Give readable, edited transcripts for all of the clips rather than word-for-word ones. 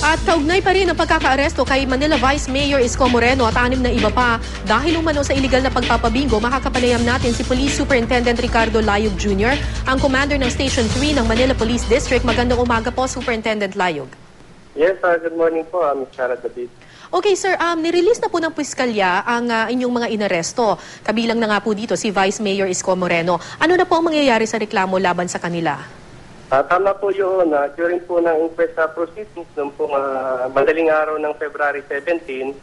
At kaugnay pa rin ang pagkakaaresto kay Manila Vice Mayor Isko Moreno at 6 na iba pa dahil umano sa iligal na pagpapabingo. Makakapanayam natin si Police Superintendent Ricardo Layog Jr., ang commander ng Station 3 ng Manila Police District. Magandang umaga po, Superintendent Layog. Yes, good morning po, Ms. Cara David. Okay, sir, nirelease na po ng piskalya ang inyong mga inaresto. Kabilang na nga po dito si Vice Mayor Isko Moreno. Ano na po ang mangyayari sa reklamo laban sa kanila? Tama po yun. During po ng inquest proceedings, noong po madaling araw ng February 17,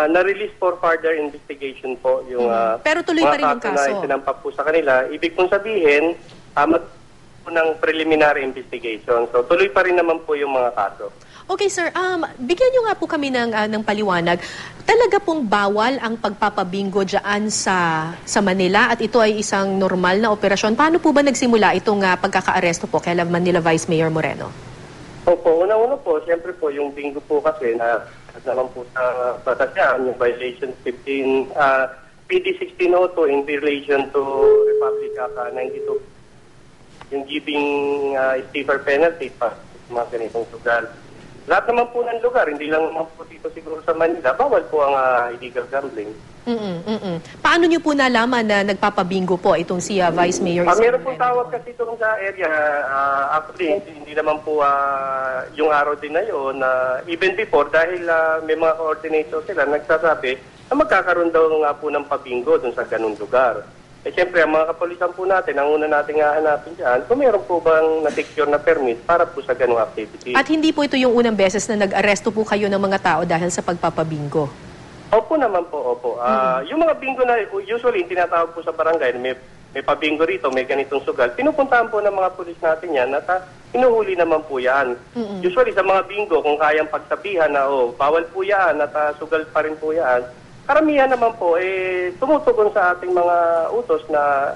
na-release for further investigation po yung pero tuloy pa rin ang kaso. Na isinampak po sa kanila. Ibig pong sabihin, po ng preliminary investigation. So tuloy pa rin naman po yung mga kaso. Okay, sir. Bigyan nyo nga po kami ng paliwanag. Talaga pong bawal ang pagpapabingo dyan sa Manila at ito ay isang normal na operasyon. Paano po ba nagsimula itong pagkakaaresto po kay Manila Vice Mayor Moreno? Opo, una-una po, siyempre po, yung bingo po kasi na naman po sa batas yan, yung violation 15, PD 1602 in relation to Republic Act 92. Yung giving stiffer penalty pa, mga ganitong sugal. Lahat naman po ng lugar, hindi lang naman po dito siguro sa Manila, bawal po ang illegal gambling. Paano niyo po nalaman na nagpapabingo po itong si Vice Mayor? Meron pong tawag kasi ito sa area. Actually, hindi naman po yung araw din na yun. Even before, dahil may mga coordinator sila, nagsasabi na magkakaroon daw nga po ng pabingo dun sa ganung lugar. Eh, siyempre, ang mga kapulisan po natin, ang una natin hahanapin dyan, kung meron po bang na-secure na permit para po sa ganung activity. At hindi po ito yung unang beses na nag-aresto po kayo ng mga tao dahil sa pagpapabingo? Opo naman po, opo. Yung mga bingo na usually tinatawag po sa barangay, may pabingo rito, may ganitong sugal, pinupuntahan po ng mga pulis natin yan at inuhuli naman po yan. Usually sa mga bingo, kung kayang pagsabihan na bawal po yan at sugal pa rin po yan, karamihan naman po, tumutugon sa ating mga utos na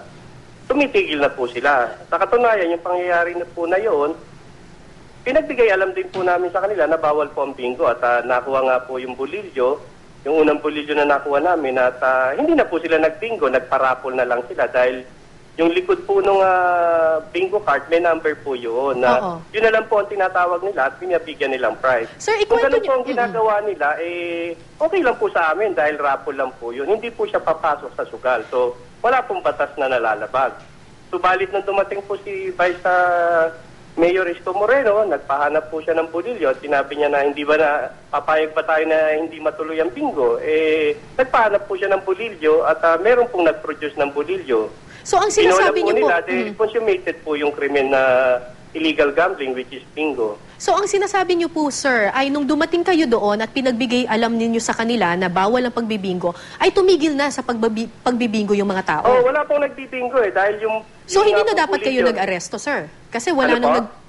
tumitigil na po sila. Sa katunayan, yung pangyayari na po na yun, pinagbigay alam din po namin sa kanila na bawal po ang bingo at nakuha nga po yung bulilyo, yung unang bulilyo na nakuha namin at hindi na po sila nagbingo, nagparapol na lang sila dahil yung likod po nung bingo card, may number po yun. Yun na lang po ang tinatawag nila at pinabigyan nilang prize. Sir, kung ganun po ang ginagawa nila, okay lang po sa amin dahil raffle lang po yun. Hindi po siya papasok sa sugal. So, wala pong batas na nalalabag. Subalit nung dumating po si Vice Mayor Isko Moreno, nagpahanap po siya ng bulilyo at sinabi niya na hindi ba na papayag ba tayo na hindi matuloy ang bingo. Nagpahanap po siya ng bulilyo at meron pong nag-produce ng bulilyo. So ang sinasabi niyo po, consummated po yung krimen na illegal gambling which is bingo. So ang sinasabi niyo po, sir, ay nung dumating kayo doon at pinagbigay alam ninyo sa kanila na bawal ang pagbibingo, ay tumigil na sa pagbibingo yung mga tao? Wala pong nagbibingo dahil yung... So hindi na dapat kayo nag-aresto, sir? Kasi wala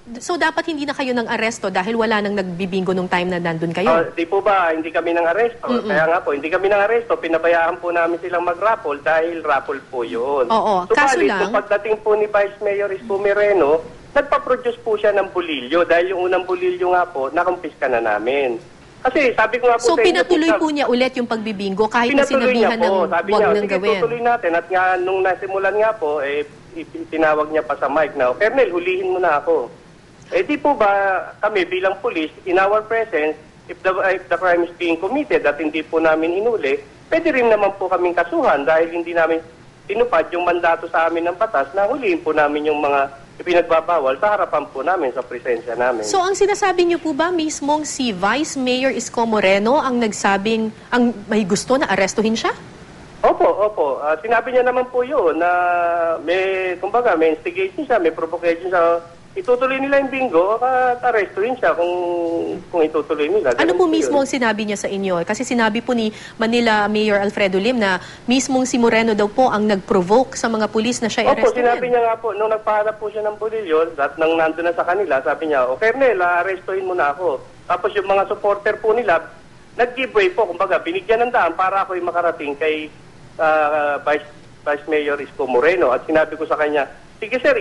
So dapat hindi na kayo nang aresto dahil wala nang nagbibingo nung time na nandun kayo? Di po ba, hindi kami nang aresto. Kaya nga po, hindi kami nang aresto. Pinabayaan po namin silang mag-raffle dahil raffle po yun. Oo, kaso lang... So pagdating po ni Vice Mayor Isko Moreno, nagpa-produce po siya ng bulilyo dahil yung unang bulilyo nga po, nakumpiska na namin. Kasi sabi ko nga po... So pinatuloy po niya ulit yung pagbibingo kahit na sinabihan ng wag nang gawin? Tutuloy natin. At nga, nung nasimulan nga po, tinawag niya pa sa mic na, Colonel, hulihin mo na ako. Di po ba kami bilang police, in our presence, if the crime is being committed at hindi po namin inuli, pwede rin naman po kaming kasuhan dahil hindi namin tinupad yung mandato sa amin ng batas na hulihin po namin yung mga ipinagbabawal sa harapan po namin, sa presensya namin. So ang sinasabi niyo po ba mismong si Vice Mayor Isko Moreno ang nagsabing ang may gusto na arestuhin siya? Opo. Sinabi niya naman po yun na may instigation siya, may provocation siya. Itutuloy nila yung bingo at arestuhin siya kung itutuloy nila. Ano po mismo ang sinabi niya sa inyo? Kasi sinabi po ni Manila Mayor Alfredo Lim na mismong si Moreno daw po ang nag-provoke sa mga pulis na siya i-arestuhin. Opo, sinabi niya nga po, nung nagpahanap po siya ng bulilyo, at nang nandun na sa kanila, sabi niya, Colonel, arestuhin mo na ako. Tapos yung mga supporter po nila, nag-giveaway po, kumbaga, binigyan ng daan para ako'y makarating kay Vice Mayor Isko Moreno. At sinabi ko sa kanya, sige sir,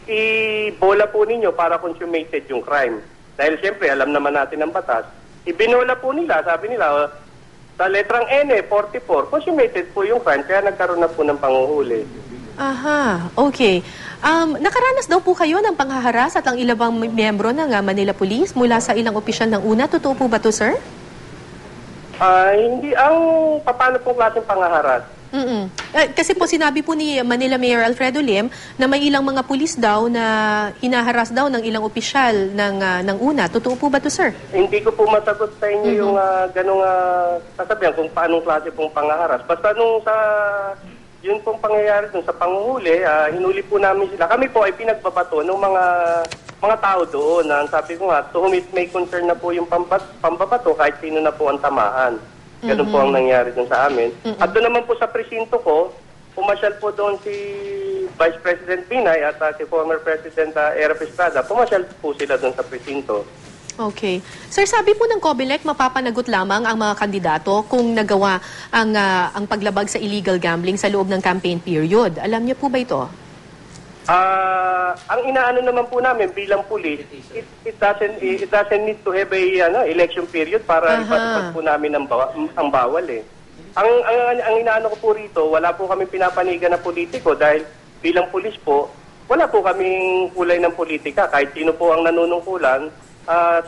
i-bola po ninyo para consummated yung crime. Dahil siyempre, alam naman natin ang batas. Ibinola po nila, sabi nila, sa letrang N, 44, consummated po yung crime, kaya nagkaroon na po ng panguhuli. Aha, okay. Nakaranas daw po kayo ng panghaharas at ang ilang miyembro ng Manila Police mula sa ilang opisyal ng UNA. Totoo po ba to, sir? Hindi. Paano pong klaseng pangaharas? Kasi po sinabi po ni Manila Mayor Alfredo Lim na may ilang mga pulis daw na hinaharas daw ng ilang opisyal ng UNA. Totoo po ba to, sir? Hindi ko po masagot sa inyo yung ganong sasabihan kung paanong klase pong pangaharas. Basta yun pong pangyayari dun sa panguhuli, hinuli po namin sila. Kami po ay pinagbabato ng mga tao doon. Sabi ko nga, to whom it may concern na po yung pambabato kahit sino na po ang tamaan. Ganun po ang nangyari dun sa amin. At doon naman po sa presinto ko, pumasyal po doon si Vice President Binay at si former President Erap Estrada. Pumasyal po sila doon sa presinto. Okay. Sir, sabi po ng COMELEC, mapapanagot lamang ang mga kandidato kung nagawa ang paglabag sa illegal gambling sa loob ng campaign period. Alam niyo po ba ito? Ang inaano naman po namin bilang pulis, it doesn't need to have a election period para ipatupad po namin ang bawal eh. Ang inaano ko po rito, wala po kami pinapanigan na politiko dahil bilang pulis po, wala po kaming kulay ng politika. Kahit sino po ang nanunungkulan,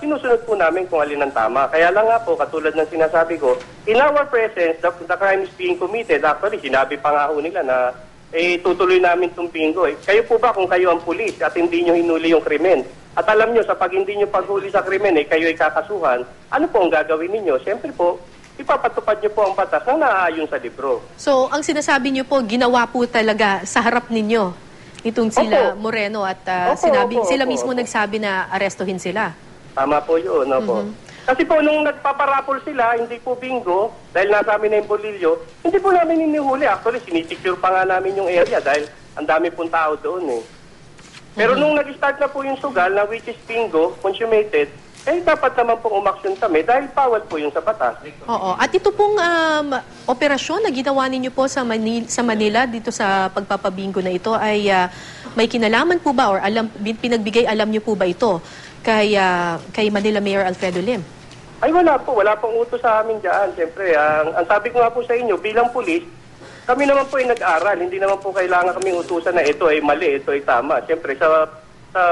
sinusunod po namin kung alin ang tama. Kaya lang nga po, katulad ng sinasabi ko, in our presence, the crime is being committed. Actually, sinabi pa nga ho nila na tutuloy namin itong bingo. Kayo po ba kung kayo ang pulis at hindi nyo hinuli yung krimen? At alam nyo, sa pag hindi nyo paghuli sa krimen, kayo ay kakasuhan, ano po ang gagawin ninyo? Siyempre po, ipapatupad nyo po ang batas na naaayon sa libro. So, ang sinasabi nyo po, ginawa po talaga sa harap ninyo itong sila Moreno at sila mismo nagsabi na arestuhin sila. Tama po yun, opo. Kasi po, nung nagpaparapol sila, hindi po bingo, dahil nasa amin na yung bolilyo, hindi po namin inihuli. Actually, sinisecure pa nga namin yung area dahil ang dami pong tao doon eh. Pero nung nag-start na po yung sugal, na which is bingo, consummated, dapat naman pong umaksyon kami dahil bawal po yung sa batas. Oo. At ito pong operasyon na ginawa ninyo po sa Manila dito sa pagpapabingo na ito ay may kinalaman po ba or pinagbigay alam niyo po ba ito kay Manila Mayor Alfredo Lim? Ay wala po, wala pong utos sa amin dyan. Siyempre, ang sabi ko nga po sa inyo, bilang pulis, kami naman po ay nag-aral. Hindi naman po kailangan kaming utusan na ito ay mali, ito ay tama. Siyempre, sa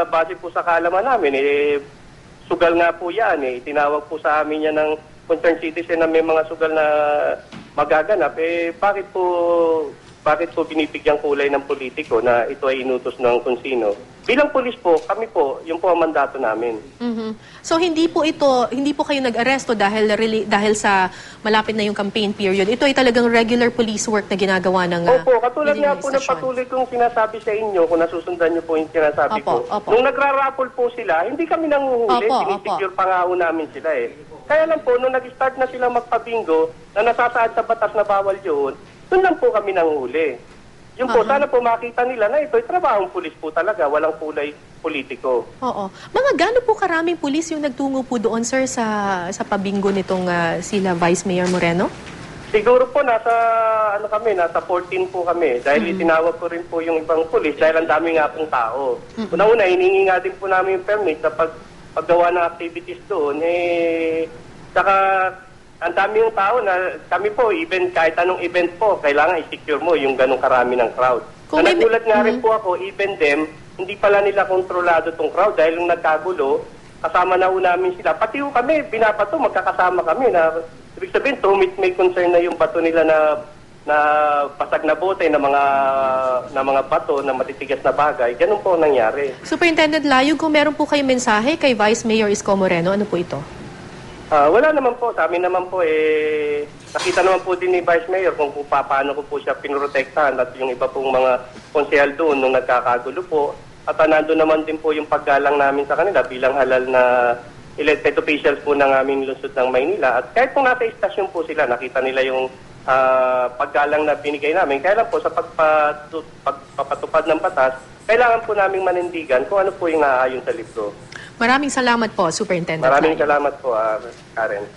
base po sa kaalaman namin, sugal nga po yan. Tinawag po sa amin yan ng concerned citizen na may mga sugal na magaganap. Bakit po binibigyan kulay ng politiko na ito ay inutos ng kung sino? Bilang pulis po, kami po, yun po ang mandato namin. So hindi po kayo nag-aresto dahil sa malapit na yung campaign period. Ito ay talagang regular police work na ginagawa ng Opo, katulad nga po ng patuloy kong sinasabi sa inyo, kung nasusundan niyo po yung sinasabi ko. Nung nagrarapol po sila, hindi kami nanguhuli, sinisecure pa nga ho namin sila eh. Kaya lang po, nung nag-start na sila magpabingo, na nasasaad sa batas na bawal yun, doon lang po kami nanghuli. Yung po, sana po makita nila na ito ay trabahong pulis po talaga, walang kulay politiko. Oo. Mga gaano po karaming pulis yung nagtungo po doon, sir, sa pabingo nitong sila Vice Mayor Moreno? Siguro po, nasa 14 po kami. Dahil itinawag ko rin po yung ibang pulis dahil ang dami nga pong tao. Una-una, hiningi nga din po namin yung permit sa paggawa ng activities doon. Saka ang dami yung tao na kami po, even kahit anong event po, kailangan i-secure mo yung ganong karami ng crowd. Nagulat nga rin po ako, even them, hindi pala nila kontrolado tong crowd dahil nung nagkagulo, kasama na ho namin sila. Pati ho kami, binabato, magkakasama kami na, ibig sabihin, may concern na yung bato nila na pasag na bote, na mga bato, na matitigas na bagay. Ganun po ang nangyari. Superintendent Layug, kung meron po kayong mensahe kay Vice Mayor Isko Moreno, ano po ito? Wala naman po. Sa amin naman po, nakita naman po din ni Vice Mayor kung paano ko po siya pinrotektahan at yung iba pong mga konsehal doon nung nagkakagulo po. At nandun naman din po yung paggalang namin sa kanila bilang halal na elected officials po ng aming lungsod ng Maynila. At kahit kung nasa istasyon po sila, nakita nila yung paggalang na binigay namin. Kaya lang po sa pagpapatupad ng batas, kailangan po namin manindigan kung ano po yung naaayon sa libro. Maraming salamat po, Superintendent. Maraming salamat po, Karen.